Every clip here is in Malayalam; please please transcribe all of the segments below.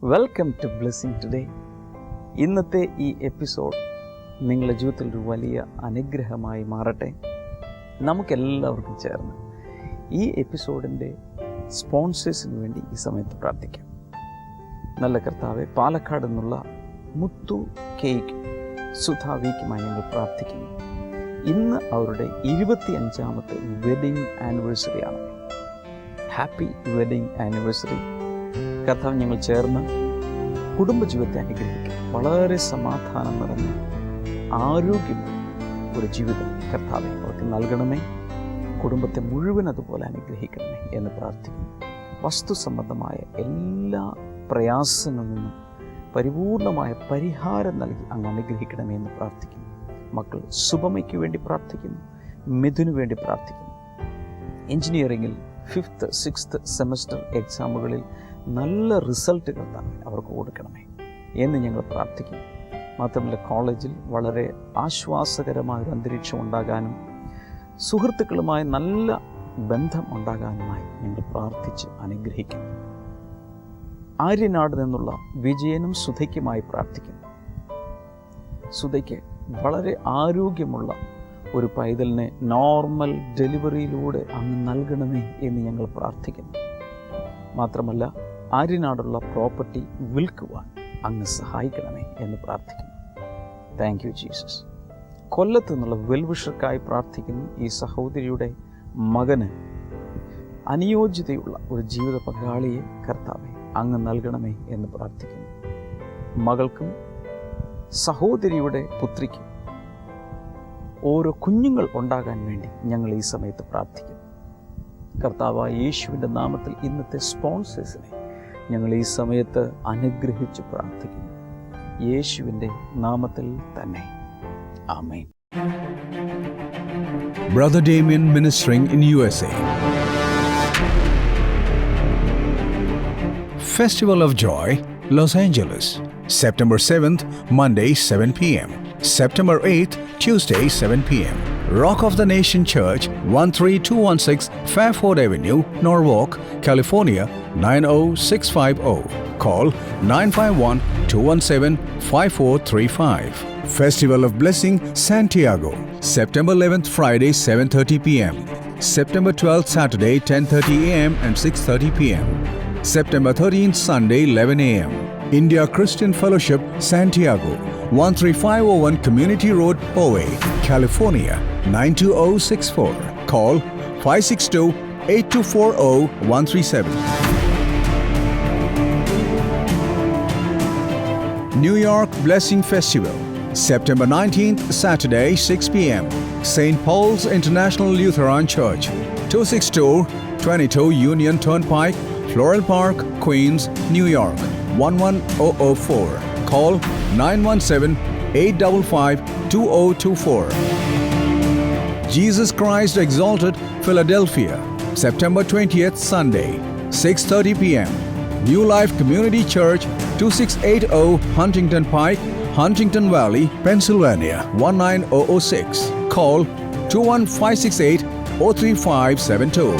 Welcome to blessing today. ഇന്നത്തെ ഈ എപ്പിസോഡ് നിങ്ങളുടെ ജീവിതത്തിൽ ഒരു വലിയ അനുഗ്രഹമായി മാറട്ടെ. നമുക്കെല്ലാവർക്കും ചേർന്ന് ഈ എപ്പിസോഡിൻ്റെ സ്പോൺസേഴ്സിന് വേണ്ടി ഈ സമയത്ത് പ്രാർത്ഥിക്കാം. നല്ല കർത്താവെ, പാലക്കാട് നിന്നുള്ള മുത്തു കേക്ക് സുധാവിക്കുമായി ഞങ്ങൾ പ്രാർത്ഥിക്കുന്നു. ഇന്ന് അവരുടെ 25ാമത്തെ വെഡിങ് ആനിവേഴ്സറിയാണ്. Happy wedding anniversary. കർത്താവ്, ഞങ്ങൾ ചേർന്ന് കുടുംബജീവിതത്തെ അനുഗ്രഹിക്കും. വളരെ സമാധാനം നിറഞ്ഞ ആരോഗ്യമുള്ള ഒരു ജീവിതം കർത്താവെ അവർക്ക് നൽകണമേ. കുടുംബത്തെ മുഴുവൻ അതുപോലെ അനുഗ്രഹിക്കണമേ എന്ന് പ്രാർത്ഥിക്കുന്നു. വസ്തു സംബന്ധമായ എല്ലാ പ്രയാസങ്ങളിൽ നിന്നും പരിപൂർണമായ പരിഹാരം നൽകി അങ്ങ് അനുഗ്രഹിക്കണമേ എന്ന് പ്രാർത്ഥിക്കുന്നു. മക്കൾ സുബമയ്ക്ക് വേണ്ടി പ്രാർത്ഥിക്കുന്നു. മിഥുന് വേണ്ടി പ്രാർത്ഥിക്കുന്നു. എൻജിനീയറിങ്ങിൽ 5th 6th സെമസ്റ്റർ എക്സാമുകളിൽ നല്ല റിസൾട്ട് കർത്താവേ അവർക്ക് കൊടുക്കണമേ എന്ന് ഞങ്ങൾ പ്രാർത്ഥിക്കുന്നു. മാത്രമല്ല, കോളേജിൽ വളരെ ആശ്വാസകരമായൊരു അന്തരീക്ഷം ഉണ്ടാകാനും സുഹൃത്തുക്കളുമായി നല്ല ബന്ധം ഉണ്ടാകാനുമായി ഞങ്ങൾ പ്രാർത്ഥിച്ച് അനുഗ്രഹിക്കുന്നു. ആര്യനാട് നിന്നുള്ള വിജയനും സുധയ്ക്കുമായി പ്രാർത്ഥിക്കുന്നു. സുധയ്ക്ക് വളരെ ആരോഗ്യമുള്ള ഒരു പൈതലിനെ നോർമൽ ഡെലിവറിയിലൂടെ അങ്ങ് നൽകണമേ എന്ന് ഞങ്ങൾ പ്രാർത്ഥിക്കുന്നു. മാത്രമല്ല, ആര്യനാടുള്ള പ്രോപ്പർട്ടി വിൽക്കുവാൻ അങ്ങ് സഹായിക്കണമേ എന്ന് പ്രാർത്ഥിക്കുന്നു. Thank you Jesus. കൊല്ലത്ത് നിന്നുള്ള വെൽവിഷർക്കായി പ്രാർത്ഥിക്കുന്നു. ഈ സഹോദരിയുടെ മകന് അനുയോജ്യതയുള്ള ഒരു ജീവിത പങ്കാളിയെ കർത്താവെ അങ്ങ് നൽകണമേ എന്ന് പ്രാർത്ഥിക്കുന്നു. മകൾക്കും സഹോദരിയുടെ പുത്രിക്കും ഓരോ കുഞ്ഞുങ്ങൾ ഉണ്ടാകാൻ വേണ്ടി ഞങ്ങൾ ഈ സമയത്ത് പ്രാർത്ഥിക്കുന്നു. കർത്താവായ യേശുവിൻ്റെ നാമത്തിൽ ഇന്നത്തെ സ്പോൺസേഴ്സിനെ ഞങ്ങൾ ഈ സമയത്ത് അനുഗ്രഹിച്ച് പ്രാർത്ഥിക്കുന്നു. യേശുവിൻ്റെ നാമത്തിൽ തന്നെ. ആമേൻ. Brother Damien ministering in USA. Festival of Joy, Los Angeles, September 7th, Monday 7 p.m. September 8th, Tuesday 7 p.m. Rock of the Nation Church, 13216 Fairford Avenue, Norwalk, California 90650. Call 951-217-5435. Festival of Blessing, Santiago, September 11th, Friday 7:30 p.m. September 12th, Saturday 10:30 a.m. and 6:30 p.m. September 13th, Sunday 11 a.m. India Christian Fellowship, Santiago, 13501 Community Road, Poway, California 92064. Call 562-8240-137. New York Blessing Festival, September 19th, Saturday 6 p.m. St. Paul's International Lutheran Church, 26222 Union Turnpike, Floral Park, Queens, New York 11004. Call 917-855-2024. Jesus Christ Exalted, Philadelphia, September 20th, Sunday 6:30 p.m. New Life Community Church, 2680 Huntington Pike, Huntington Valley, Pennsylvania 19006. Call 21568-03572.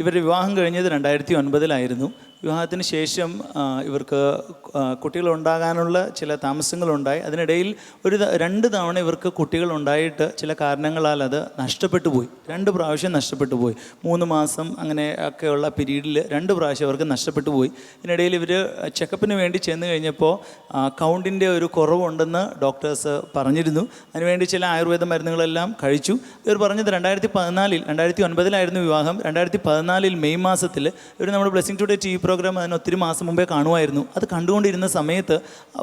ഇവരുടെ വിവാഹം കഴിഞ്ഞത് 2009 വിവാഹത്തിന് ശേഷം ഇവർക്ക് കുട്ടികളുണ്ടാകാനുള്ള ചില താമസങ്ങളുണ്ടായി. അതിനിടയിൽ 2 തവണ ഇവർക്ക് കുട്ടികളുണ്ടായിട്ട് ചില കാരണങ്ങളാൽ അത് നഷ്ടപ്പെട്ടു പോയി. 2 പ്രാവശ്യം നഷ്ടപ്പെട്ടു പോയി. 3 മാസം അങ്ങനെ ഒക്കെയുള്ള പീരീഡിൽ 2 പ്രാവശ്യം അവർക്ക് നഷ്ടപ്പെട്ടു പോയി. ഇതിനിടയിൽ ഇവർ ചെക്കപ്പിന് വേണ്ടി ചെന്ന് കഴിഞ്ഞപ്പോൾ കൗണ്ടിൻ്റെ ഒരു കുറവുണ്ടെന്ന് ഡോക്ടേഴ്സ് പറഞ്ഞിരുന്നു. അതിനുവേണ്ടി ചില ആയുർവേദ മരുന്നുകളെല്ലാം കഴിച്ചു. ഇവർ പറഞ്ഞത് 2009 വിവാഹം. 2014 മെയ് മാസത്തിൽ ഇവർ നമ്മുടെ ബ്ലെസ്സിങ് ടുഡേ TV പ്രോഗ്രാം അതിന് ഒത്തിരി മാസം മുമ്പേ കാണുമായിരുന്നു. അത് കണ്ടുകൊണ്ടിരുന്ന സമയത്ത്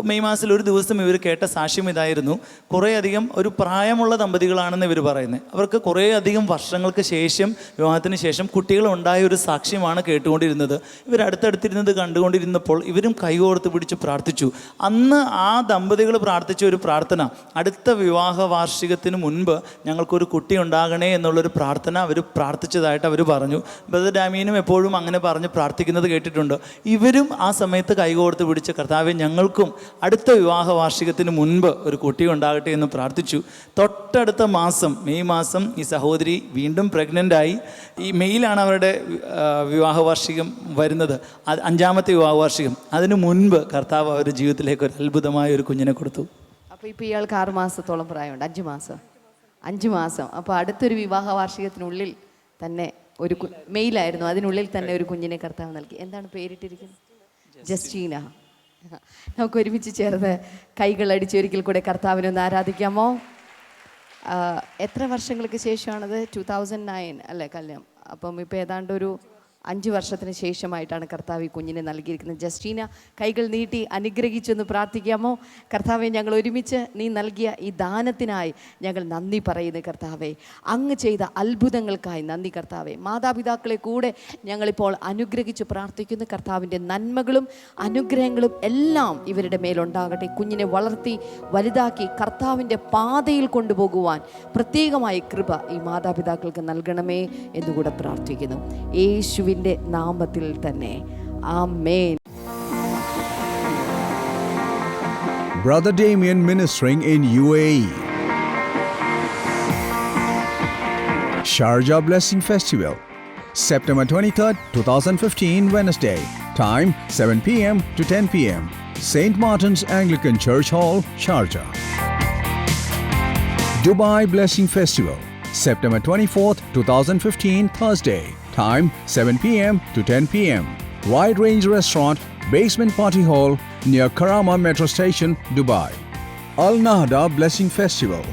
മെയ് മാസത്തിൽ ഒരു ദിവസം ഇവർ കേട്ട സാക്ഷ്യം ഇതായിരുന്നു. കുറേയധികം ഒരു പ്രായമുള്ള ദമ്പതികളാണെന്ന് ഇവർ പറയുന്നത്. അവർക്ക് കുറേയധികം വർഷങ്ങൾക്ക് ശേഷം, വിവാഹത്തിന് ശേഷം കുട്ടികളുണ്ടായ ഒരു സാക്ഷ്യമാണ് കേട്ടുകൊണ്ടിരുന്നത്. ഇവർ അടുത്തടുത്തിരുന്നത് കണ്ടുകൊണ്ടിരുന്നപ്പോൾ ഇവരും കൈകോർത്ത് പിടിച്ച് പ്രാർത്ഥിച്ചു. അന്ന് ആ ദമ്പതികൾ പ്രാർത്ഥിച്ച ഒരു പ്രാർത്ഥന, അടുത്ത വിവാഹ വാർഷികത്തിന് മുൻപ് ഞങ്ങൾക്കൊരു കുട്ടി ഉണ്ടാകണേ എന്നുള്ളൊരു പ്രാർത്ഥന അവർ പ്രാർത്ഥിച്ചതായിട്ട് അവർ പറഞ്ഞു. ബ്രദർ ഡാമിയനും എപ്പോഴും അങ്ങനെ പറഞ്ഞ് പ്രാർത്ഥിക്കുന്നത് കേട്ടിട്ടുണ്ട്. കിട്ടിയിട്ടുണ്ട്. ഇവരും ആ സമയത്ത് കൈകോർത്ത് പിടിച്ച് കർത്താവെ ഞങ്ങൾക്കും അടുത്ത വിവാഹ വാർഷികത്തിന് മുൻപ് ഒരു കുട്ടി ഉണ്ടാകട്ടെ എന്ന് പ്രാർത്ഥിച്ചു. തൊട്ടടുത്ത മാസം മെയ് മാസം ഈ സഹോദരി വീണ്ടും പ്രഗ്നൻ്റായി. ഈ മെയ്യിലാണ് അവരുടെ വിവാഹ വാർഷികം വരുന്നത്, 5ാമത്തെ വിവാഹ വാർഷികം. അതിനു മുൻപ് കർത്താവ് അവരുടെ ജീവിതത്തിലേക്ക് ഒരു അത്ഭുതമായ ഒരു കുഞ്ഞിനെ കൊടുത്തു. അപ്പോൾ ഇപ്പോൾ ഇയാൾക്ക് 6 മാസത്തോളം പ്രായമുണ്ട്. 5 മാസം. അപ്പോൾ അടുത്തൊരു വിവാഹ വാർഷികത്തിനുള്ളിൽ തന്നെ ഒരു മെയിലായിരുന്നു, അതിനുള്ളിൽ തന്നെ ഒരു കുഞ്ഞിനെ കർത്താവ് നൽകി. എന്താണ് പേരിട്ടിരിക്കുന്നത്? ജസ്റ്റീന. നമുക്ക് ഒരുമിച്ച് ചേർന്ന് കൈകളടിച്ച് ഒരിക്കൽ കൂടെ കർത്താവിനെ ഒന്ന് ആരാധിക്കാമോ? എത്ര വർഷങ്ങൾക്ക് ശേഷമാണത്? 2009 അല്ലേ കല്യാണം? അപ്പം ഇപ്പോൾ ഏതാണ്ട് ഒരു 5 വർഷത്തിന് ശേഷമായിട്ടാണ് കർത്താവ് ഈ കുഞ്ഞിനെ നൽകിയിരിക്കുന്നത്. ജസ്റ്റീന കൈകൾ നീട്ടി അനുഗ്രഹിച്ചെന്ന് പ്രാർത്ഥിക്കാമോ? കർത്താവെ, ഞങ്ങൾ ഒരുമിച്ച് നീ നൽകിയ ഈ ദാനത്തിനായി ഞങ്ങൾ നന്ദി പറയുന്നു കർത്താവെ. അങ്ങ് ചെയ്ത അത്ഭുതങ്ങൾക്കായി നന്ദി കർത്താവെ. മാതാപിതാക്കളെ കൂടെ ഞങ്ങളിപ്പോൾ അനുഗ്രഹിച്ച് പ്രാർത്ഥിക്കുന്നു. കർത്താവിൻ്റെ നന്മകളും അനുഗ്രഹങ്ങളും എല്ലാം ഇവരുടെ മേലുണ്ടാകട്ടെ. കുഞ്ഞിനെ വളർത്തി വലുതാക്കി കർത്താവിൻ്റെ പാതയിൽ കൊണ്ടുപോകുവാൻ പ്രത്യേകമായി കൃപ ഈ മാതാപിതാക്കൾക്ക് നൽകണമേ എന്നുകൂടെ പ്രാർത്ഥിക്കുന്നു. യേശുവിൻ്റെ നാമത്തിൽ തന്നെ ആമേൻ. Brother Damien ministering in UAE. Sharjah Blessing Festival, September 23rd, 2015, Wednesday. Time 7 p.m. to 10 p.m. St. Martin's Anglican Church Hall, Sharjah. Dubai Blessing Festival, September 24th, 2015, Thursday. Time 7 p.m. to 10 p.m. Wide Range Restaurant, Basement Party Hall, near Karama Metro Station, Dubai. Al Nahda Blessing Festival,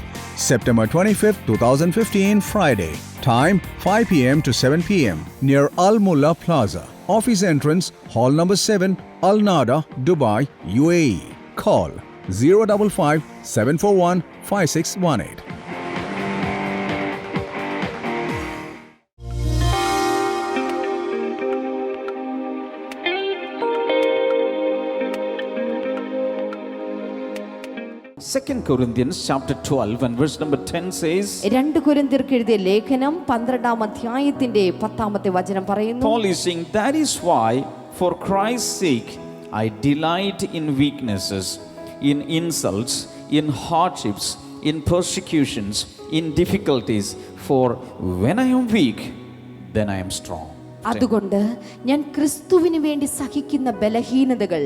September 25th, 2015, Friday. Time 5 p.m. to 7 p.m. near Al Mulla Plaza. Office entrance, Hall number 7, Al Nahda, Dubai, UAE. Call 055 741 5618. Second Corinthians chapter 12 and verse number 10 says, 2 കൊരിന്ത്യർക്ക് എഴുതിയ ലേഖനം 12-ാം അധ്യായത്തിന്റെ 10-ാമത്തെ വചനം പറയുന്നു. Paul is saying, that is why for Christ's sake I delight in weaknesses, in insults, in hardships, in persecutions, in difficulties, for when I am weak, then I am strong. അതുകൊണ്ട് ഞാൻ ക്രിസ്തുവിന് വേണ്ടി സഹിക്കുന്ന ബലഹീനതകൾ,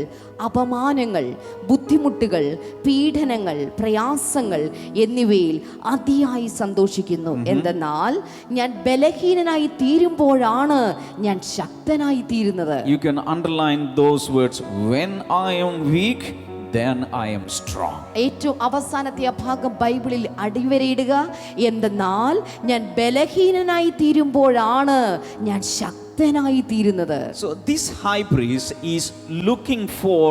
അപമാനങ്ങൾ, ബുദ്ധിമുട്ടുകൾ, പീഡനങ്ങൾ, പ്രയാസങ്ങൾ എന്നിവയിൽ അതിയായി സന്തോഷിക്കുന്നു. എന്തെന്നാൽ ഞാൻ ബലഹീനനായി തീരുമ്പോഴാണ് ഞാൻ ശക്തനായി തീരുന്നത്. You can underline those words, when I am weak, then I am strong. ഏറ്റവും അവസാനത്തെ ആ ഭാഗം ബൈബിളിൽ അടിവരയിടുക. എന്തെന്നാൽ ഞാൻ ബലഹീനനായി തീരുമ്പോഴാണ് ഞാൻ ശക്തനായി തീരുന്നത്. So this high priest is looking for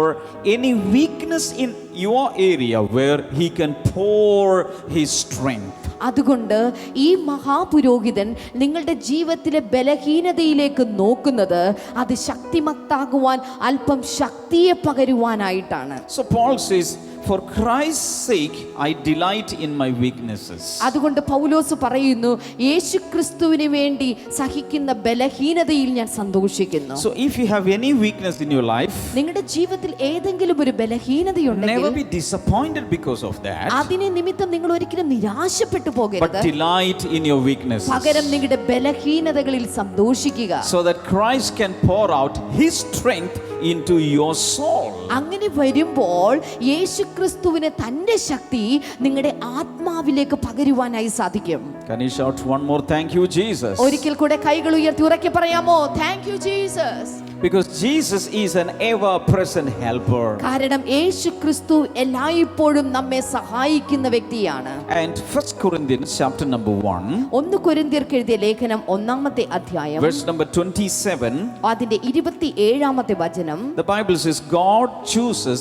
any weakness in your area where he can pour his strength. അതുകൊണ്ട് ഈ മഹാപുരോഹിതൻ നിങ്ങളുടെ ജീവിതത്തിലെ ബലഹീനതയിലേക്ക് നോക്കുന്നത് അത് ശക്തിമത്താകുവാൻ അല്പം ശക്തിയെ പകരുവാനായിട്ടാണ്. So Paul says, for Christ's sake I delight in my weaknesses. അതുകൊണ്ട് പൗലോസ് പറയുന്നു, യേശുക്രിസ്തുവിന് വേണ്ടി സഹിക്കുന്ന ബലഹീനതയിൽ ഞാൻ സന്തോഷിക്കുന്നു. So if you have any weakness in your life, നിങ്ങളുടെ ജീവിതത്തിൽ ഏതെങ്കിലും ഒരു ബലഹീനതയുണ്ടെങ്കിൽ never be disappointed because of that, അതിനെ നിമിത്തം നിങ്ങൾ ഒരിക്കലും നിരാശപ്പെട്ടു but പോകരുത്. delight in your weaknesses, പകരം നിങ്ങളുടെ ബലഹീനതകളിൽ സന്തോഷിക്കുക. so that Christ can pour out his strength into your soul. അങ്ങനെ വരുമ്പോൾ യേശുക്രിസ്തുവിന് തന്റെ ശക്തി നിങ്ങളുടെ ആത്മാവിലേക്ക് പകരുവാനായി സാധിക്കും. Can you shout one more, thank you Jesus? ഒരിക്കൽ കൂടെ കൈകൾ ഉയർത്തി ഉറക്കെ പറയാമോ? Thank you Jesus. Because Jesus is an ever present helper. കാരണം യേശുക്രിസ്തു എല്ലായ്പ്പോഴും നമ്മെ സഹായിക്കുന്ന വ്യക്തിയാണ്. And 1 Corinthians chapter number 1, 1 കൊരിന്ത്യർക്ക് എഴുതിയ ലേഖനം 1-ാമത്തെ അധ്യായം verse number 27, അതിന്റെ 27-ാമത്തെ വചനം, the Bible says God chooses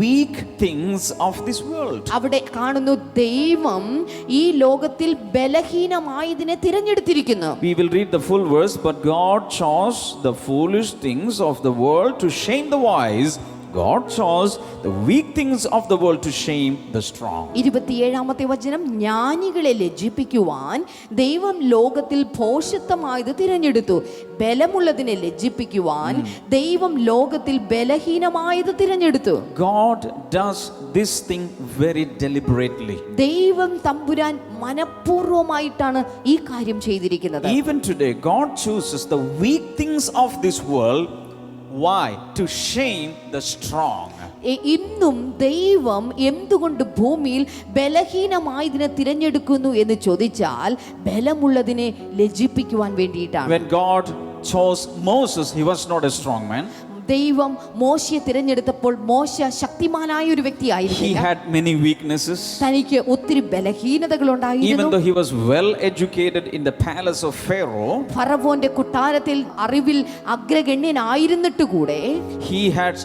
weak things of this world. അവിടെ കാണുന്നു, ദൈവം ഈ ലോകത്തിൽ ബലഹീനമായതിനെ തിരഞ്ഞെടുത്തിരിക്കുന്നു. We will read the full verse, but God chose the foolish things of the world to shame the wise. God chose the weak things of the world to shame the strong. 27-ാമത്തെ വചനം, ജ്ഞാനികളെ ലജ്ജിപ്പിക്കുവാൻ ദൈവം ലോകത്തിൽ ഭോഷത്വമായത് തിരഞ്ഞെടുത്തു. ബലമുള്ളതിനെ ലജ്ജിപ്പിക്കുവാൻ ദൈവം ലോകത്തിൽ ബലഹീനമായത് തിരഞ്ഞെടുത്തു. God does this thing very deliberately. ദൈവം തമ്പുരാൻ മനഃപൂർവ്വമായിട്ടാണ് ഈ കാര്യം ചെയ്തിരിക്കുന്നത്. Even today, God chooses the weak things of this world. Why? To shame the strong. ഇന്നും ദൈവം എന്തുകൊണ്ട് ഭൂമിയിൽ ബലഹീനമായതിനെ തിരഞ്ഞെടുക്കുന്നു എന്ന് ചോദിച്ചാൽ ബലമുള്ളതിനെ ലജ്ജിപ്പിക്കുവാൻ വേണ്ടിയിട്ടാണ്. When God chose Moses, he was not a strong man. ദൈവം മോശയെ തിരഞ്ഞെടുത്തപ്പോൾ മോശ ശക്തിമാനായ ഒരു He വ്യക്തിയായിരുന്നു. had many weaknesses. തനിക്ക് ഒത്തിരി ബലഹീനതകൾ Even ഉണ്ടായിരുന്നു. though he was well educated in the palace of Pharaoh, ഫറവോന്റെ കൊട്ടാരത്തിൽ അറിവിൽ അഗ്രഗണ്യനായിരുന്നിട്ട് കൂടെ he had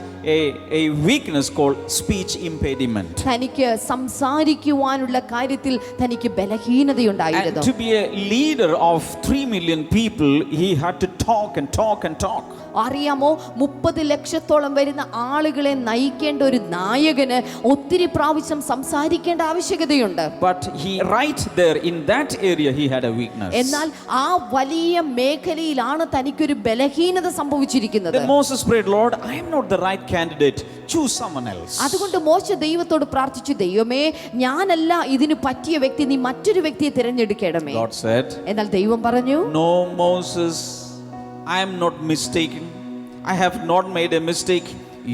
a weakness called speech impediment. തനിക്ക് സംസാരിക്കുവാനുള്ള കാര്യത്തിൽ തനിക്ക് And ബലഹീനതയുണ്ടായിരുന്നു. to be a leader of 3 million people, he had to talk and talk and talk. അറിയാമോ, 30 ലക്ഷത്തോളം വരുന്ന ആളുകളെ നയിക്കേണ്ട ഒരു നായകന് ഒത്തിരി പ്രാവശ്യം സംസാരിക്കേണ്ട ആവശ്യകതയുണ്ട്. But he right there in that area he had a weakness. എന്നാൽ ആ വലിയ മേഖലയിലാണ് തനിക്കൊരു ബലഹീനത സംഭവിച്ചിരിക്കുന്നത്. Then Moses prayed, Lord, I am not the right candidate. Choose someone else. അതുകൊണ്ട് മോശ ദൈവത്തോട് പ്രാർത്ഥിച്ചു, ദൈവമേ, ഞാനല്ല ഇതിന് പറ്റിയ വ്യക്തി, നീ മറ്റൊരു വ്യക്തിയെ തിരഞ്ഞെടുക്കണമേ. God said, എന്നാൽ ദൈവം പറഞ്ഞു, No, Moses, I am not mistaken. I have not made a mistake.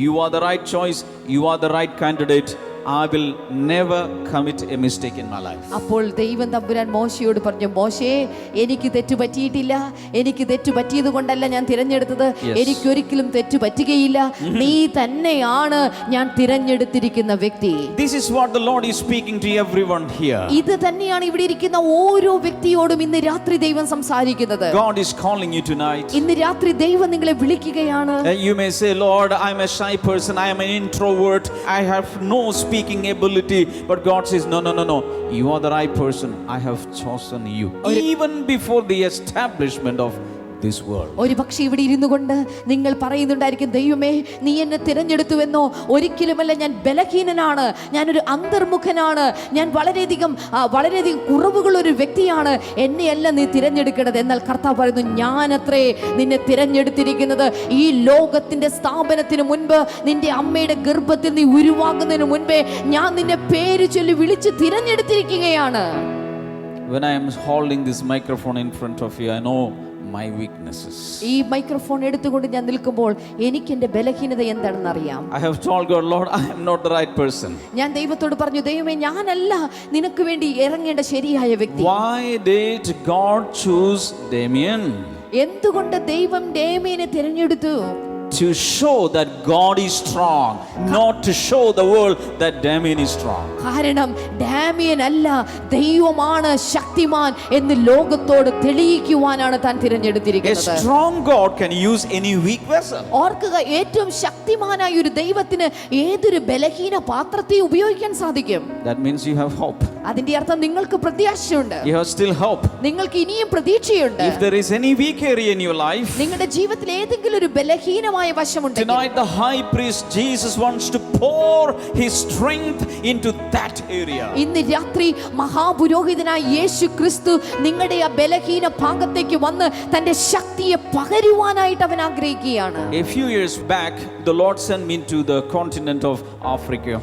You are the right choice. You are the right candidate. I will never commit a mistake in my life. അപ്പോൾ ദൈവം തമ്പുരാൻ മോശയോട് പറഞ്ഞു, മോശേ, എനിക്ക് തെറ്റ് പറ്റിയിട്ടില്ല. എനിക്ക് തെറ്റ് പറ്റിയത് കൊണ്ടല്ല ഞാൻ തിരഞ്ഞെടുത്തത്. എനിക്കൊരിക്കലും തെറ്റ് പറ്റുകയില്ല. നീ തന്നെയാണ് ഞാൻ തിരഞ്ഞെടുത്തിരിക്കുന്ന വ്യക്തി. This is what the Lord is speaking to everyone here. ഇത് തന്നെയാണ് ഇവിടെ ഇരിക്കുന്ന ഓരോ വ്യക്തിയോടും ഇന്ന് രാത്രി ദൈവം സംസാരിക്കുന്നത്. God is calling you tonight. ഇന്ന് രാത്രി ദൈവം നിങ്ങളെ വിളിക്കുകയാണ്. You may say, Lord, I am a shy person. I am an introvert. I have no speaking ability. But God says, no. You are the right person. I have chosen you. Even before the establishment of this world. ഒരു പക്ഷേ ഇവിടെ ഇരുന്നു കൊണ്ട് നിങ്ങൾ പറയുന്നുണ്ടായിരിക്കും, ദൈവമേ, നീ എന്നെ തിരഞ്ഞെടുത്തുവെന്നോ? ഒരിക്കലുമല്ല, ഞാൻ ബലഹീനനാണ്, ഞാനൊരു അന്തർമുഖനാണ്, ഞാൻ വളരെയധികം കുറവുകളൊരു വ്യക്തിയാണ്, എന്നെയല്ല നീ തിരഞ്ഞെടുക്കേണ്ടത്. എന്നാൽ കർത്താവ് പറയുന്നു, ഞാനത്രേ നിന്നെ തിരഞ്ഞെടുത്തിരിക്കുന്നത്. ഈ ലോകത്തിന്റെ സ്ഥാപനത്തിന് മുൻപ്, നിന്റെ അമ്മയുടെ ഗർഭത്തിൽ നീ ഉരുവാകുന്നതിന് മുൻപേ ഞാൻ നിന്നെ പേര് ചൊല്ലി വിളിച്ച് തിരഞ്ഞെടുത്തിരിക്കുകയാണ്. When I am holding this microphone in front of you, I know my weaknesses. ഈ മൈക്രോഫോൺ എടുത്തുകൊണ്ട് ഞാൻ നിൽക്കുമ്പോൾ എനിക്ക് എന്റെ ബലഹീനത എന്താണെന്ന് അറിയാം. I have told God, Lord, I am not the right person. ഞാൻ ദൈവത്തോട് പറഞ്ഞു, ദൈവമേ, ഞാനല്ല നിനക്ക് വേണ്ടി ഇറങ്ങേണ്ട ശരിയായ വ്യക്തി. Why did God choose Damien? എന്തുകൊണ്ട് ദൈവം ഡേമിയനെ തിരഞ്ഞെടുത്തു? To show that God is strong, not to show the world that Damien is strong. കാരണം ഡാമിയൻ അല്ല, ദൈവമാണ് ശക്തിമാൻ എന്ന് ലോകത്തോട് തെളിയിക്കുവാനാണ് താൻ A തിരഞ്ഞെടുത്തിരിക്കുന്നത്. strong God can use any weak vessel. ഓർക്കുക, ഏറ്റവും ശക്തിമാനായ ഒരു ദൈവത്തിന് ഏതൊരു ബലഹീന പാത്രത്തെ ഉപയോഗിക്കാൻ സാധിക്കും. That means you have hope. അതിന്റെ അർത്ഥം നിങ്ങൾക്ക് പ്രത്യാശയുണ്ട്, You have still hope. നിങ്ങൾക്ക് ഇനിയും പ്രതീക്ഷയുണ്ട്. If there is any weak area in your life, നിങ്ങളുടെ ജീവിതത്തിൽ ഏതെങ്കിലും ഒരു ബലഹീനമായ വശമുണ്ടെങ്കിൽ tonight the high priest Jesus wants to pour his strength into that area. ഇന്ന് രാത്രി മഹാപുരോഹിതനായ യേശു ക്രിസ്തു നിങ്ങളുടെ ആ ബലഹീന ഭാഗത്തേക്ക് വന്ന് തന്റെ ശക്തിയെ പകരുവാനായിട്ട് അവൻ ആഗ്രഹിക്കുകയാണ്. A few years back, the Lord sent me to the continent of Africa.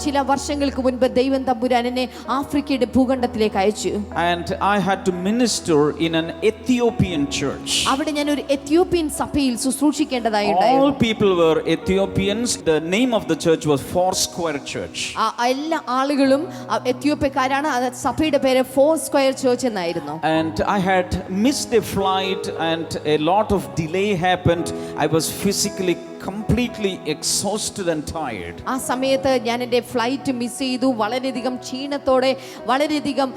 ചില വർഷങ്ങൾക്ക് മുൻപ് ദൈവം തമ്പുരാൻ എന്നെ ആഫ്രിക്കയുടെ ഭൂഖണ്ഡത്തിലേക്ക് അയച്ചു. And I had to minister in an Ethiopian church. അവിടെ ഞാൻ ഒരു എത്യോപ്യൻ സഭയിൽ ശുശ്രൂഷിക്കേണ്ടതായി All ഉണ്ടായിരുന്നു. people were Ethiopians. The name of the church was Foursquare Church. എല്ലാ ആളുകളും എത്യോപ്യക്കാരാണ്. സഭയുടെ പേര് ഫോർ സ്ക്വയർ ചർച്ച് എന്നായിരുന്നു. And I had missed a flight and a lot of delay happened. I was physically completely exhausted and tired. ആ സമയത്ത് ഞാൻ എൻ്റെ ഫ്ലൈറ്റ് മിസ് ചെയ്തു. വളരെയധികം ക്ഷീണത്തോടെ, വളരെയധികം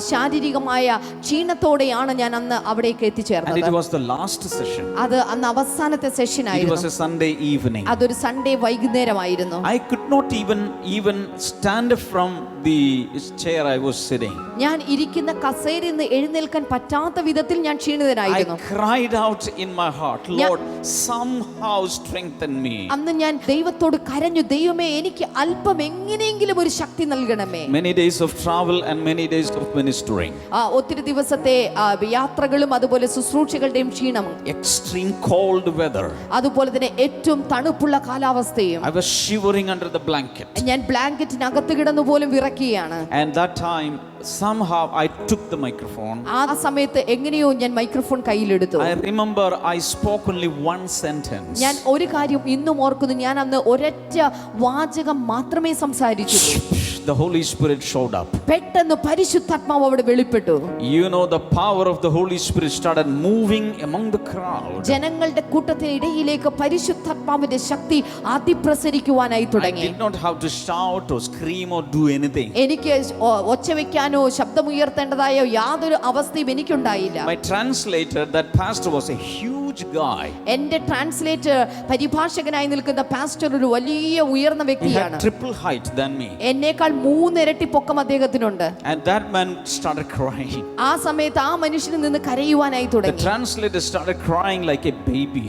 ശാരീരികമായ ക്ഷീണത്തോടെയാണ് ഞാൻ അന്ന് അവിടേക്ക് And എത്തിച്ചേർന്നത്. it was the last session. അത് അന്ന് അവസാനത്തെ സെഷൻ It was ആയിരുന്നു. a Sunday evening. അതൊരു Sunday വൈകുന്നേരമായിരുന്നു. I could not even stand from the chair I was sitting. ഞാൻ ഇരിക്കുന്ന കസേരയിൽ നിന്ന് എഴുന്നേൽക്കാൻ പറ്റാത്ത വിധത്തിൽ ഞാൻ I ക്ഷീണിതനായിരുന്നു. cried out in my heart, Lord, somehow strengthen strengthen me. അന്ന് ഞാൻ ദൈവത്തോട് കരഞ്ഞു, ദൈവമേ എനിക്ക് അല്പം എങ്ങനെയെങ്കിലും ഒരു ശക്തി നൽകണമേ. Many days of travel and many days of ministering. ഒത്തിരി ദിവസത്തെ യാത്രകളും അതുപോലെ ശുശ്രൂഷകളുടെയും ക്ഷീണം, Extreme cold weather. അതുപോലെ തന്നെ ഏറ്റവും തണുപ്പുള്ള കാലാവസ്ഥയും. I was shivering under the blanket. ഞാൻ ബ്ലാങ്കറ്റിനകത്ത് കിടന്നു പോലും വിറക്കുകയാണ്. And that time somehow I took the microphone. ആ സമയത്ത് എങ്ങനെയോ ഞാൻ microphone കയ്യിലെടുത്തു. I remember I spoke only one sentence. ഞാൻ ഒരു കാര്യം ഇന്നും ഓർക്കുന്നു, ഞാൻ അന്ന് ഒരൊറ്റ വാചകം മാത്രമേ സംസാരിച്ചുള്ളൂ. The Holy Spirit showed up. പെട്ടെന്ന് പരിശുദ്ധാത്മാവ് അവിടെ വെളിപ്പെട്ടു. You know, the power of the Holy Spirit started moving among the crowd. ജനങ്ങളുടെ കൂട്ടത്തിനിടയിലേക്ക് പരിശുദ്ധാത്മാവിന്റെ ശക്തി അതിപ്രസരിക്കുവാനായി I തുടങ്ങി. did not have to shout or scream or do anything. എനിക്ക് ഒച്ച വെക്കാനോ ശബ്ദമുയർത്തേണ്ടതായോ യാതൊരു അവസ്ഥയും എനിക്കുണ്ടായില്ല. My translator, that pastor, was a huge guy. എന്റെ ട്രാൻസ്ലേറ്റർ, പരിഭാഷകനായി നിൽക്കുന്ന പാസ്റ്റർ ഒരു വലിയ ഉയർന്ന He വ്യക്തിയാണ്. had triple height than me. എന്നേക്കാൾ 3 ഇരട്ടി പൊക്കം അദ്ദേഹത്തിനുണ്ട്. And that man started crying. ആ സമയത്ത് ആ മനുഷ്യനിൽ നിന്ന് കരയുവാനായി The തുടങ്ങി. translator started crying like a baby.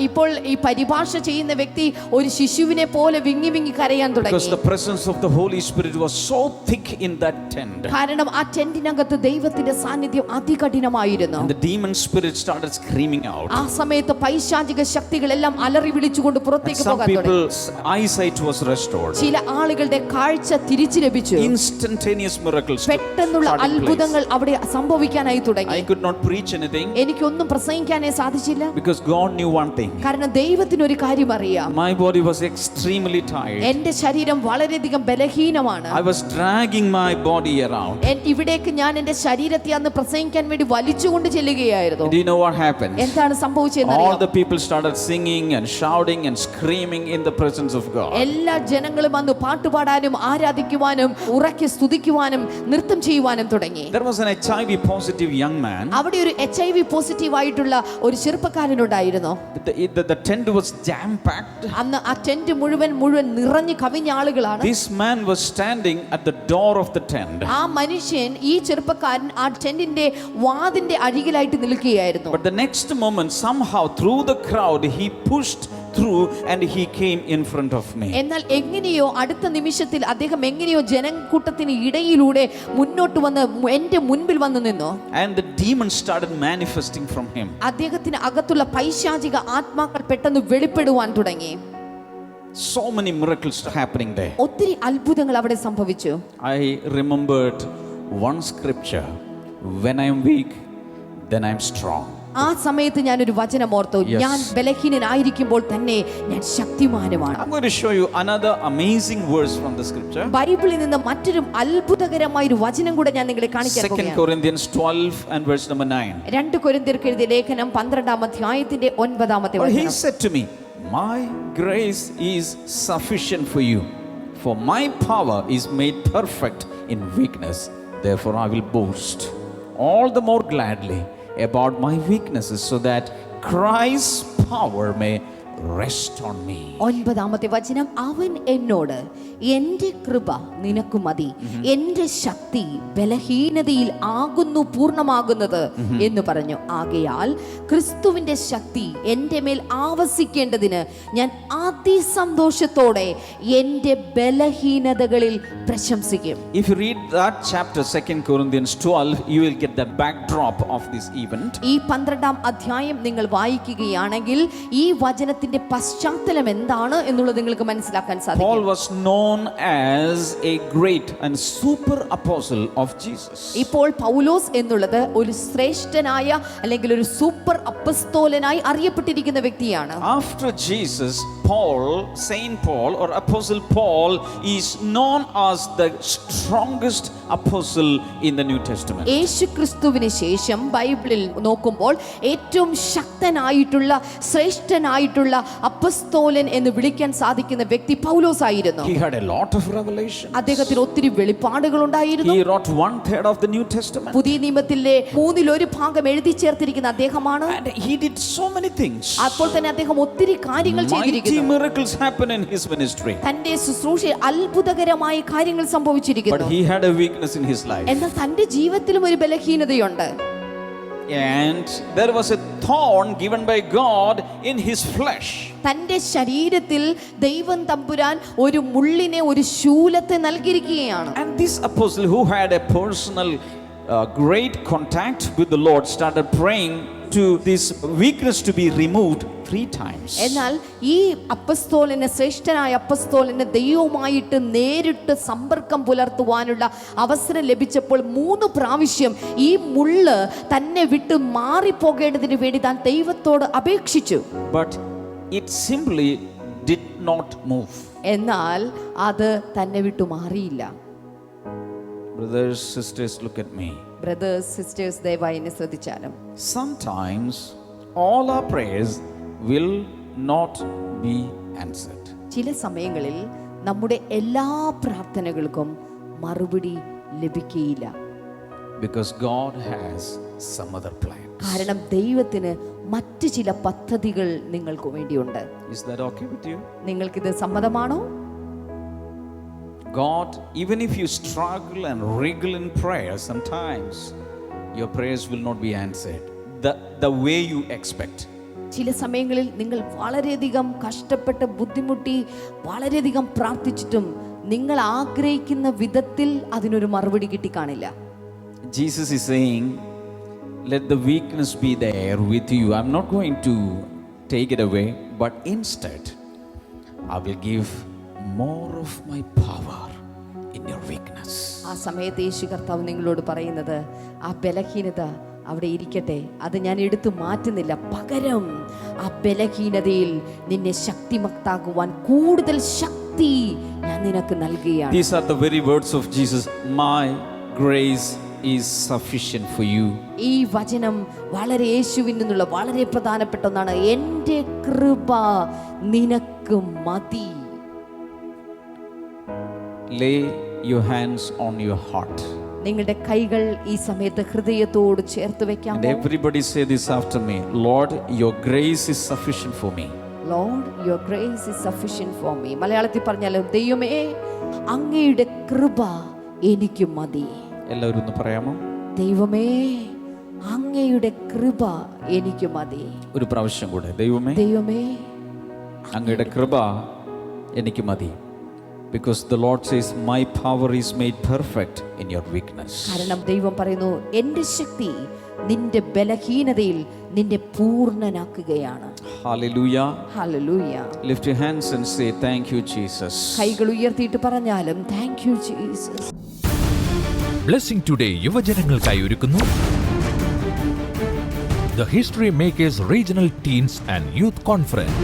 ഇപ്പോൾ ഈ പരിഭാഷ ചെയ്യുന്ന വ്യക്തി ഒരു ശിശുവിനെ പോലെ വിങ്ങി വിങ്ങി കരയാൻ Because തുടങ്ങി. the presence of the Holy Spirit was so thick in that tent. കാരണം ആ ടെന്റിനകത്ത് ദൈവത്തിന്റെ സാന്നിധ്യം അതികഠിനമായിരുന്നു. And the demon spirit started screaming out. ആ സമയത്ത് പൈശാചിക ശക്തികളെല്ലാം അലറി വിളിച്ചുകൊണ്ട് And പുറത്തേക്ക് some പോകാൻ തുടങ്ങി. people's eyesight was restored. ചില ആളുകളുടെ കാഴ്ച തിരിച്ചു ലഭിച്ചു. Instantaneous miracles took പെട്ടെന്നുള്ള place. അത്ഭുതങ്ങൾ അവിടെ സംഭവിക്കാനായി തുടങ്ങി. I could not preach anything എനിക്കൊന്നും പ്രസംഗിക്കാനേ സാധിച്ചില്ല. because God knew one thing. കാരണം ദൈവത്തിന് ഒരു കാര്യം അറിയാം. My body was extremely tired. എന്റെ ശരീരം വളരെയധികം ബലഹീനമാണ്. I was dragging my body around. ഇവിടേക്ക് ഞാൻ എന്റെ ശരീരത്തെ അന്ന് പ്രസംഗിക്കാൻ വേണ്ടി വലിച്ചുകൊണ്ട് ചെല്ലുകയായിരുന്നു. Do you know what happened? എന്താണ് സംഭവിച്ചതെന്ന് All അറിയാമോ? the people started singing and shouting and screaming in the presence of God. എല്ലാ ജനങ്ങളും അന്ന് പാട്ടുപാടാനും ആരാധിക്കുവാനും ഉറക്കെ സ്തുതിക്കുവാനും നൃത്തം ചെയ്യുവാനും തുടങ്ങി. There was an HIV positive young man. അവിടെ ഒരു HIV പോസിറ്റീവ് ആയിട്ടുള്ള ഒരു ചെറുപ്പക്കാരനുണ്ടായിരുന്നു. The tent was jam packed. അന്ന് ആ ടെന്റ് മുഴുവൻ നിറഞ്ഞു കവിഞ്ഞ ആളുകളാണ്. This man was standing at the door of the tent. ആ മനുഷ്യൻ, ഈ ചെറുപ്പക്കാരൻ ആ ടെന്റിന്റെ വാതിന്റെ അരികിലായിട്ട് നിൽക്കുകയായിരുന്നു. But the next moment, somehow through the crowd, he pushed through and he came in front of me. എന്നാൽ എങ്ങനെയോ അടുത്ത നിമിഷത്തിൽ അദ്ദേഹം എങ്ങനെയോ ജനക്കൂട്ടത്തിന് ഇടയിലൂടെ മുന്നോട്ട് വന്ന് എന്റെ മുൻപിൽ വന്നു നിന്നു. And the demons started manifesting from him. അദ്ദേഹത്തിന് അകത്തുള്ള പൈശാചിക ആത്മാക്കൾ പെട്ടെന്ന് വെളിപ്പെടുവാൻ തുടങ്ങി. So many miracles happening there. ഒത്തിരി അത്ഭുതങ്ങൾ അവിടെ സംഭവിച്ചു. I remembered one scripture: when I am weak, then I am strong. ആ സമയത്ത് ഞാനൊരു വചനം ഓർത്തു. Yes. ഞാൻ ബലഹീനനായിരിക്കുമ്പോൾ തന്നെ ഞാൻ ശക്തിമാനുമാണ്. I'm going to show you another amazing verse from the scripture. ബൈബിളിൽ നിന്ന് മറ്റൊരു അത്ഭുതകരമായ ഒരു വചനം കൂടെ ഞാൻ നിങ്ങളെ കാണിക്കാൻ 2 പോകുകയാണ്. Corinthians 12 and verse number 9. 2 കൊരിന്ത്യർക്ക് എഴുതിയ ലേഖനം 12-ാം അധ്യായത്തിന്റെ 9-ാമത്തെ But he വചനം. said to me, my grace is sufficient for you, for my power is made perfect in weakness. Therefore I will boast all the more gladly about my weaknesses, so that Christ's power may rest on me. 9-ാമത്തെ വചനം, അവൻ എന്നോട് എൻ്റെ കൃപ നിനക്ക് മതി, എൻ്റെ ശക്തി ബലഹീനതയിൽ ആകുന്നു പൂർണ്ണമാകുന്നത് എന്ന് പറഞ്ഞു. ആകയാൽ ക്രിസ്തുവിൻ്റെ ശക്തി എൻ്റെ മേൽ ആവസിക്കേണ്ടതിന് ഞാൻ അതിസന്തോഷത്തോടെ എൻ്റെ ബലഹീനതകളിൽ പ്രശംസിക്കും. If you read that chapter 2 Corinthians 12, you will get the backdrop of this event. ഈ 12-ാം അധ്യായം നിങ്ങൾ വായിക്കുകയാണെങ്കിൽ ഈ വചനത്തിന്റെ പശ്ചാത്തലം എന്താണ് എന്നുള്ളത് നിങ്ങൾക്ക് മനസ്സിലാക്കാൻ Paul സാധിക്കും. was known as a great and super apostle of Jesus. ഇപ്പോൾ പൗലോസ് എന്നുള്ളത് ഒരു ശ്രേഷ്ഠനായ അല്ലെങ്കിൽ ഒരു സൂപ്പർ അപ്പസ്തോലനായി അറിയപ്പെട്ടിരിക്കുന്ന വ്യക്തിയാണ്. After Jesus, Saint Paul or Apostle Paul is known as the strongest apostle in the New Testament. യേശുക്രിസ്തുവിന് ശേഷം ബൈബിളിൽ നോക്കുമ്പോൾ ഏറ്റവും ശക്തനായിട്ടുള്ള ശ്രേഷ്ഠനായിട്ടുള്ള അപ്പസ്തോലൻ എന്ന് വിളിക്കാൻ സാധിക്കുന്ന വ്യക്തി പൗലോസ് ആയിരുന്നു. He had a lot of revelation. അദ്ദേഹത്തിന് ഒത്തിരി വെളിപ്പാടുകൾ ഉണ്ടായിരുന്നു. He wrote 1/3 of the New Testament. പുതിയ നിയമത്തിലെ 1/3 എഴുതി ചേർത്തിരിക്കുന്ന അദ്ദേഹമാണ്. And he did so many things. അപ്പോൾ തന്നെ അദ്ദേഹം ഒത്തിരി കാര്യങ്ങൾ Mighty ചെയ്തിരിക്കുന്നു. miracles happen in his ministry. തന്റെ ശുശ്രൂഷയിൽ അത്ഭുതകരമായ കാര്യങ്ങൾ സംഭവിച്ചിരിക്കുന്നു. But he had a weakness in his life. എന്നാൽ തന്റെ ജീവിതത്തിലും ഒരു ബലഹീനതയുണ്ട്. And there was a thorn given by God in his flesh. തൻ്റെ ശരീരത്തിൽ ദൈവം തമ്പുരാൻ ഒരു മുള്ളിനെ, ഒരു ശൂലത്തെ നൽകിയിരിക്കുകയാണ്. And this apostle who had a personal great contact with the Lord started praying to this weakness to be removed 3 times. എന്നാൽ ഈ അപ്പസ്തോലന്, ശ്രേഷ്ഠനായ അപ്പസ്തോലന് ദൈവവുമായിട്ട് നേരിട്ട് സമ്പർക്കം പുലർത്തുവാനുള്ള അവസരം ലഭിച്ചപ്പോൾ 3 പ്രാവശ്യം ഈ മുള്ള് തന്നെ വിട്ട് മാറിപ്പോകേണ്ടതിന് വേണ്ടി താൻ ദൈവത്തോട് അപേക്ഷിച്ചു. But it simply did not move. എന്നാൽ അത് തന്നെ വിട്ടു മാറിയില്ല. Brothers, sisters, look at me. Brothers, sisters, ദയവായി എന്നെ ശ്രദ്ധിച്ചാലും Sometimes all our prayers will not be answered. ചില സമയങ്ങളിൽ നമ്മുടെ എല്ലാ പ്രാർത്ഥനകൾക്കും മറുപടി ലഭിക്കുകയില്ല. Because God has some other plans. കാരണം ദൈവത്തിന് മറ്റു ചില പദ്ധതികൾ നിങ്ങൾക്ക് വേണ്ടിയുണ്ട്. Is that okay with you? നിങ്ങൾക്കിത് സമ്മതമാണോ? God, even if you struggle and wriggle in prayer, sometimes your prayers will not be answered the way you expect. ചില സമയങ്ങളിൽ നിങ്ങൾ വളരെയധികം കഷ്ടപ്പെട്ട് ബുദ്ധിമുട്ടി വളരെയധികം പ്രാർത്ഥിച്ചിട്ടും നിങ്ങൾ ആഗ്രഹിക്കുന്ന വിധത്തിൽ അതിനൊരു മറുപടി കിട്ടിക്കാണില്ല. Jesus is saying, let the weakness be there with you. I'm not going to take it away, but instead I will give more of my power in your weakness. ആ സമയത്ത് യേശു കർത്താവ് നിങ്ങളോട് പറയുന്നത്, ആ ബലഹീനത അവിടെ ഇരിക്കട്ടെ, അത് ഞാൻ എടുത്തു മാറ്റുന്നില്ല. പകരം ആ ബലഹീനതയിൽ നിന്നെ ശക്തിമത്താകുവാൻ കൂടുതൽ ശക്തി ഞാൻ നിനക്ക് നൽകുകയാണ്. These are the very words of Jesus. My grace is sufficient for you. ഈ വചനം വളരെ യേശുവിൽ നിന്നുള്ള വളരെ പ്രധാനപ്പെട്ട ഒന്നാണ്. എൻ്റെ കൃപ നിനക്ക് മതി. Lay your hands on your heart. നിങ്ങളുടെ കൈകൾ ഈ സമയത്ത് ഹൃദയത്തോട് ചേർത്ത് വെക്കാം. And everybody say this after me. Lord, your grace is sufficient for me. Lord, your grace is sufficient for me. മലയാളത്തിൽ പറഞ്ഞാലും, ദൈവമേ അങ്ങയുടെ കൃപ എനിക്ക് മതി. എല്ലാവരും ഒന്ന് പറയാമോ? ദൈവമേ അങ്ങയുടെ കൃപ എനിക്ക് മതി. ഒരു പ്രാവശ്യം കൂടെ. ദൈവമേ അങ്ങയുടെ കൃപ എനിക്ക് മതി. Because the Lord says, my power is made perfect in your weakness. കാരണം ദൈവം പറയുന്നു, എൻ്റെ ശക്തി നിന്റെ ബലഹീനതയിൽ നിന്നെ പൂർണ്ണനാക്കുകയാണ്. Hallelujah. Hallelujah. Lift your hands and say, thank you, Jesus. കൈകൾ ഉയർത്തിയിട്ട് പറഞ്ഞാലും, thank you, Jesus. Blessing today യുവജനങ്ങൾക്കായി ഒരുക്കുന്നു the history makers regional teens and youth conference.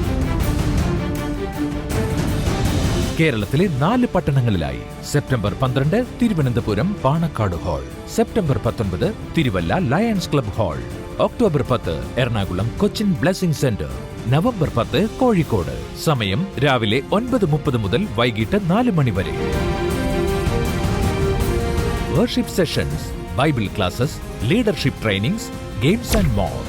കേരളത്തിലെ 4 പട്ടണങ്ങളിലായി September 12 Thiruvananthapuram Panakkad hall, September 19 Thiruvalla Lions Club hall, October 10 Ernakulam Cochin blessing centre, November 10 Kozhikode. സമയം രാവിലെ 9:30 മുതൽ വൈകിട്ട് 4 മണി വരെ. Worship sessions, Bible classes, leadership trainings, games and more.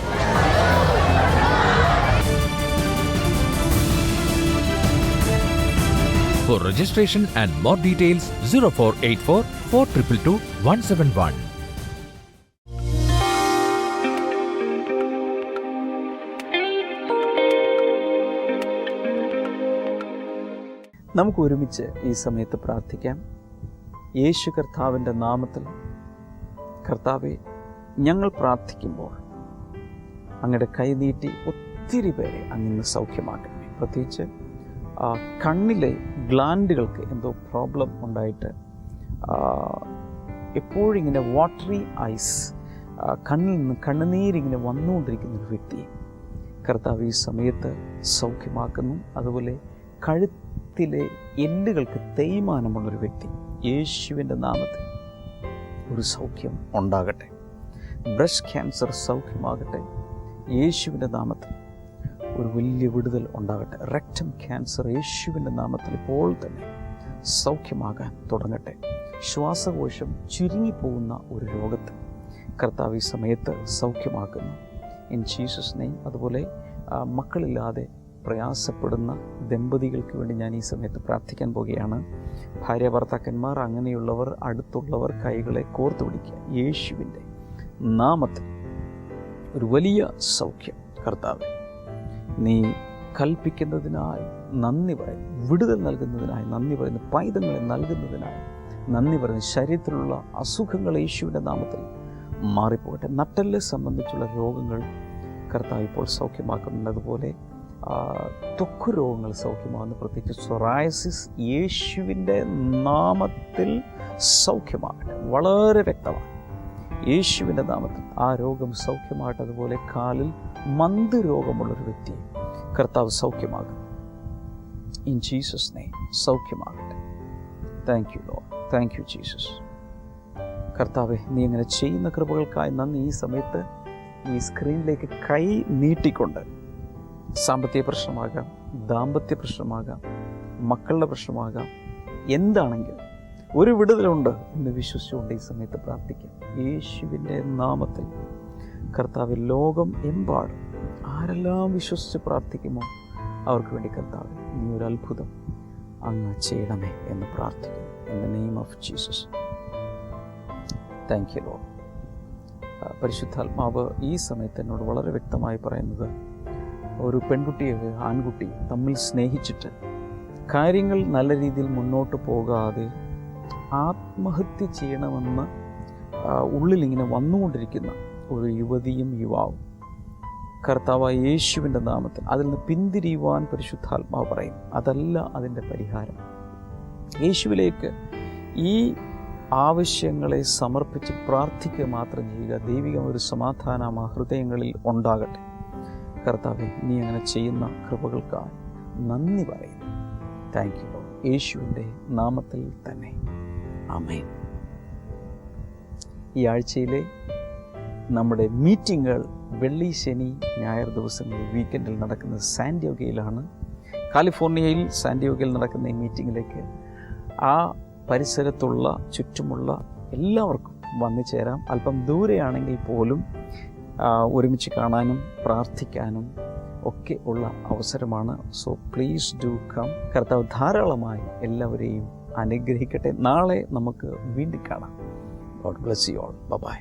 For registration and more details, 0484 422 171. നമുക്ക് ഒരുമിച്ച് ഈ സമയത്ത് പ്രാർത്ഥിക്കാം. യേശു കർത്താവിൻ്റെ നാമത്തിൽ കർത്താവെ, ഞങ്ങൾ പ്രാർത്ഥിക്കുമ്പോൾ അങ്ങയുടെ കൈനീട്ടി ഒത്തിരി പേരെ അങ്ങിന്ന് സൗഖ്യമാക്കണമേ. പ്രത്യേകിച്ച് കണ്ണിലെ ഗ്ലാൻഡുകൾക്ക് എന്തോ പ്രോബ്ലം ഉണ്ടായിട്ട് എപ്പോഴും ഇങ്ങനെ വാട്ടറി ഐസ്, കണ്ണിൽ നിന്ന് കണ്ണുനീരിങ്ങനെ വന്നുകൊണ്ടിരിക്കുന്നൊരു വ്യക്തിയെ കർത്താവ് ഈ സമയത്ത് സൗഖ്യമാക്കുന്നു. അതുപോലെ കഴുത്തിലെ എല്ലുകൾക്ക് തേയ്മാനമുള്ളൊരു വ്യക്തി, യേശുവിൻ്റെ നാമത്തിൽ ഒരു സൗഖ്യം ഉണ്ടാകട്ടെ. ബ്രസ്റ്റ് ക്യാൻസർ സൗഖ്യമാകട്ടെ യേശുവിൻ്റെ നാമത്തിൽ. ഒരു വലിയ വിടുതൽ ഉണ്ടാകട്ടെ. റെക്ടം ക്യാൻസർ യേശുവിൻ്റെ നാമത്തിൽ ഇപ്പോൾ തന്നെ സൗഖ്യമാകാൻ തുടങ്ങട്ടെ. ശ്വാസകോശം ചുരുങ്ങിപ്പോകുന്ന ഒരു രോഗത്തെ കർത്താവ് ഈ സമയത്ത് സൗഖ്യമാക്കുന്നു ഇൻ ജീസസ് നെയിം. അതുപോലെ മക്കളില്ലാതെ പ്രയാസപ്പെടുന്ന ദമ്പതികൾക്ക് വേണ്ടി ഞാൻ ഈ സമയത്ത് പ്രാർത്ഥിക്കാൻ പോവുകയാണ്. ഭാര്യ ഭർത്താക്കന്മാർ അങ്ങനെയുള്ളവർ, അടുത്തുള്ളവർ കൈകളെ കോർത്തു പിടിക്കുക. യേശുവിൻ്റെ നാമത്തിൽ ഒരു വലിയ സൗഖ്യം കർത്താവേ നീ കൽപ്പിക്കുന്നതിനായി നന്ദി പറയുന്നു. വിടുതൽ നൽകുന്നതിനായി നന്ദി പറയുന്നു. പൈതങ്ങളെ നൽകുന്നതിനായി നന്ദി പറയുന്നു. ശരീരത്തിലുള്ള അസുഖങ്ങൾ യേശുവിൻ്റെ നാമത്തിൽ മാറിപ്പോകട്ടെ. നട്ടെല്ല് സംബന്ധിച്ചുള്ള രോഗങ്ങൾ കർത്താവ് ഇപ്പോൾ സൗഖ്യമാക്കുന്നുണ്ട്. അതുപോലെ ത്വക്ക് രോഗങ്ങൾ സൗഖ്യമാകുന്നു. പ്രത്യേകിച്ച് സൊറായസിസ് യേശുവിൻ്റെ നാമത്തിൽ സൗഖ്യമാകട്ടെ. വളരെ വ്യക്തമാണ്, യേശുവിൻ്റെ നാമത്തിൽ ആ രോഗം സൗഖ്യമാകട്ടെ. അതുപോലെ കാലിൽ മന്ത് രോഗമുള്ളൊരു വ്യക്തിയെ കർത്താവ് സൗഖ്യമാകും. ഇൻ ജീസസ് നെയിം സൗഖ്യമാകട്ടെ. Thank you Lord, thank you Jesus. കർത്താവെ, നീ അങ്ങനെ ചെയ്യുന്ന കൃപകൾക്കായി നന്ദി. ഈ സമയത്ത് ഈ സ്ക്രീനിലേക്ക് കൈ നീട്ടിക്കൊണ്ട് സാമ്പത്തിക പ്രശ്നമാകാം, ദാമ്പത്യ പ്രശ്നമാകാം, മക്കളുടെ പ്രശ്നമാകാം, എന്താണെങ്കിലും ഒരു വിടുതലുണ്ട് എന്ന് വിശ്വസിച്ചുകൊണ്ട് ഈ സമയത്ത് പ്രാർത്ഥിക്കാം. യേശുവിൻ്റെ നാമത്തിൽ കർത്താവ്, ലോകം എമ്പാടും ആരെല്ലാം വിശ്വസിച്ച് പ്രാർത്ഥിക്കുമോ അവർക്ക് വേണ്ടി കർത്താവ് നീ ഒരു അത്ഭുതം അങ്ങ് ചെയ്യണമേ എന്ന് പ്രാർത്ഥിക്കുന്നു. In the name of Jesus. Thank you Lord. പരിശുദ്ധാത്മാവ് ഈ സമയത്ത് എന്നോട് വളരെ വ്യക്തമായി പറയുന്നത്, ഒരു പെൺകുട്ടിയെ ആൺകുട്ടി തമ്മിൽ സ്നേഹിച്ചിട്ട് കാര്യങ്ങൾ നല്ല രീതിയിൽ മുന്നോട്ട് പോകാതെ ആത്മഹത്യ ചെയ്യണമെന്ന് ഉള്ളിലിങ്ങനെ വന്നുകൊണ്ടിരിക്കുന്ന ഒരു യുവതിയും യുവാവും കർത്താവായ യേശുവിൻ്റെ നാമത്തിൽ അതിൽ നിന്ന് പിന്തിരിയുവാൻ പരിശുദ്ധാത്മാവ് പറയും. അതല്ല അതിൻ്റെ പരിഹാരം. യേശുവിലേക്ക് ഈ ആവശ്യങ്ങളെ സമർപ്പിച്ച് പ്രാർത്ഥിക്കുക മാത്രം ചെയ്യുക. ദൈവികം ഒരു സമാധാനം ആ ഹൃദയങ്ങളിൽ ഉണ്ടാകട്ടെ. കർത്താവെ, നീ അങ്ങനെ ചെയ്യുന്ന കൃപകൾക്കായി നന്ദി പറയുന്നു. Thank you. യേശുവിൻ്റെ നാമത്തിൽ തന്നെ ആമേൻ. ഈ ആഴ്ചയിലെ നമ്മുടെ മീറ്റിങ്ങുകൾ വെള്ളി, ശനി, ഞായർ ദിവസങ്ങളിൽ വീക്കെൻഡിൽ നടക്കുന്നത് സാന്റിയാഗോയിലാണ്. കാലിഫോർണിയയിൽ സാന്റിയാഗോയിൽ നടക്കുന്ന ഈ മീറ്റിങ്ങിലേക്ക് ആ പരിസരത്തുള്ള ചുറ്റുമുള്ള എല്ലാവർക്കും വന്നു ചേരാം. അല്പം ദൂരെയാണെങ്കിൽ പോലും ഒരുമിച്ച് കാണാനും പ്രാർത്ഥിക്കാനും ഒക്കെ ഉള്ള അവസരമാണ്. So please do come. കർത്താവ് ധാരാളമായി എല്ലാവരെയും അനുഗ്രഹിക്കട്ടെ. നാളെ നമുക്ക് വീണ്ടും കാണാം. God bless you all. By.